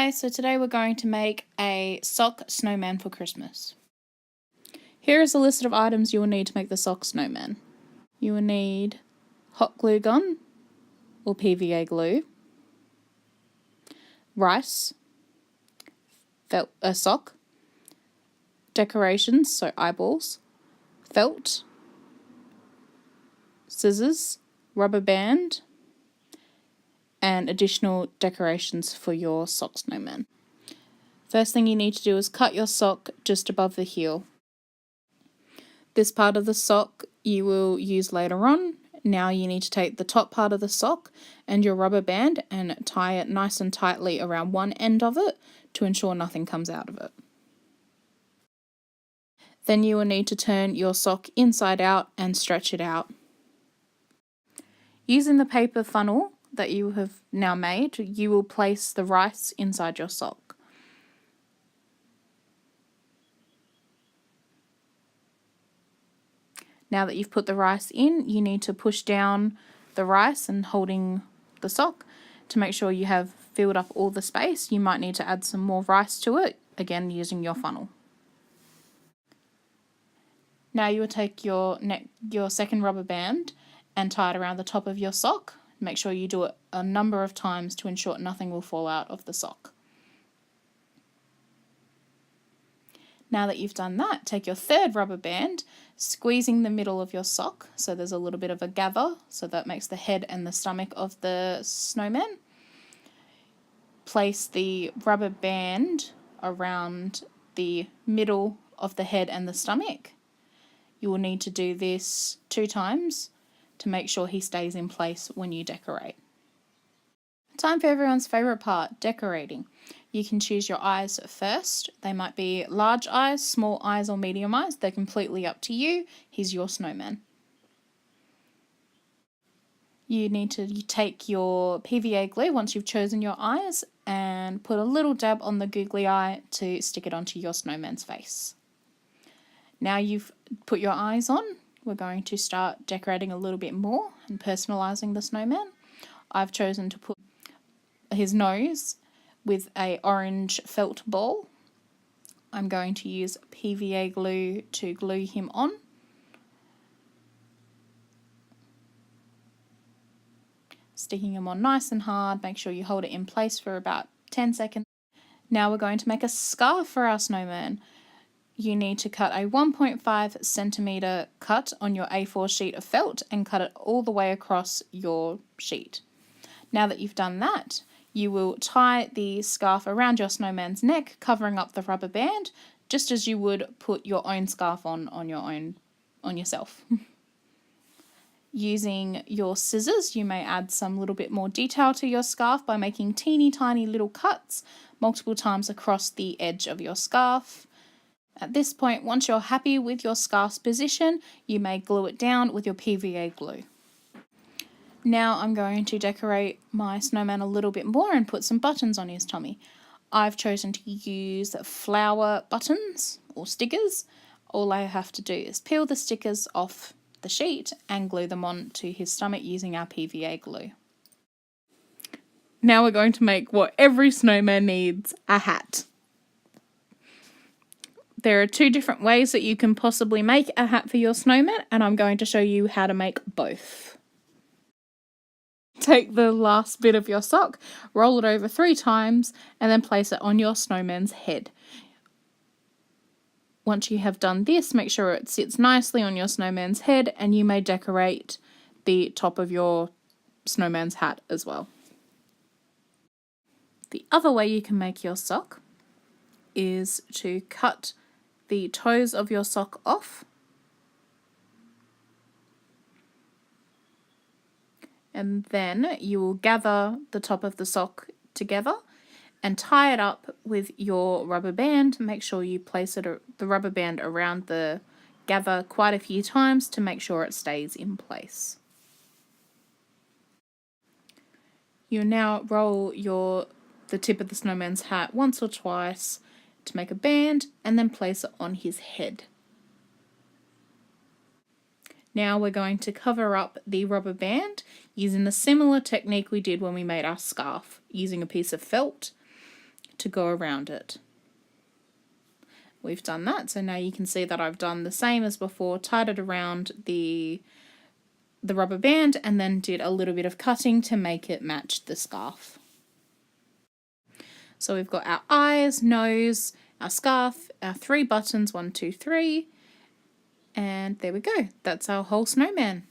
Hi, so today we're going to make a sock snowman for Christmas. Here is a list of items you will need to make the sock snowman. You will need hot glue gun or PVA glue, rice, a sock, decorations, so eyeballs, felt, scissors, rubber band, and additional decorations for your sock snowman. First thing you need to do is cut your sock just above the heel. This part of the sock you will use later on. Now you need to take the top part of the sock and your rubber band and tie it nice and tightly around one end of it to ensure nothing comes out of it. Then you will need to turn your sock inside out and stretch it out. Using the paper funnel that you have now made, you will place the rice inside your sock. Now that you've put the rice in, you need to push down the rice and holding the sock to make sure you have filled up all the space. You might need to add some more rice to it, again using your funnel. Now you will take your second rubber band and tie it around the top of your sock. Make sure you do it a number of times to ensure nothing will fall out of the sock. Now that you've done that, take your third rubber band, squeezing the middle of your sock so there's a little bit of a gather, so that makes the head and the stomach of the snowman. Place the rubber band around the middle of the head and the stomach. You will need to do this 2 times to make sure he stays in place when you decorate. Time for everyone's favourite part, decorating. You can choose your eyes first. They might be large eyes, small eyes or medium eyes. They're completely up to you. He's your snowman. You need to take your PVA glue once you've chosen your eyes and put a little dab on the googly eye to stick it onto your snowman's face. Now you've put your eyes on, we're going to start decorating a little bit more and personalising the snowman. I've chosen to put his nose with an orange felt ball. I'm going to use PVA glue to glue him on. Sticking him on nice and hard, make sure you hold it in place for about 10 seconds. Now we're going to make a scarf for our snowman. You need to cut a 1.5 centimetre cut on your A4 sheet of felt and cut it all the way across your sheet. Now that you've done that, you will tie the scarf around your snowman's neck, covering up the rubber band, just as you would put your own scarf on yourself. Using your scissors, you may add some little bit more detail to your scarf by making teeny tiny little cuts multiple times across the edge of your scarf. At this point, once you're happy with your scarf's position, you may glue it down with your PVA glue. Now I'm going to decorate my snowman a little bit more and put some buttons on his tummy. I've chosen to use flower buttons or stickers. All I have to do is peel the stickers off the sheet and glue them on to his stomach using our PVA glue. Now we're going to make what every snowman needs, a hat. There are 2 different ways that you can possibly make a hat for your snowman, and I'm going to show you how to make both. Take the last bit of your sock, roll it over 3 times, and then place it on your snowman's head. Once you have done this, make sure it sits nicely on your snowman's head, and you may decorate the top of your snowman's hat as well. The other way you can make your sock is to cut the toes of your sock off, and then you will gather the top of the sock together and tie it up with your rubber band. Make sure you place the rubber band around the gather quite a few times to make sure it stays in place. You now roll the tip of the snowman's hat once or twice to make a band and then place it on his head. Now we're going to cover up the rubber band using the similar technique we did when we made our scarf, using a piece of felt to go around it. We've done that, so now you can see that I've done the same as before, tied it around the rubber band and then did a little bit of cutting to make it match the scarf. So we've got our eyes, nose, our scarf, our 3 buttons, 1, 2, 3, and there we go. That's our whole snowman.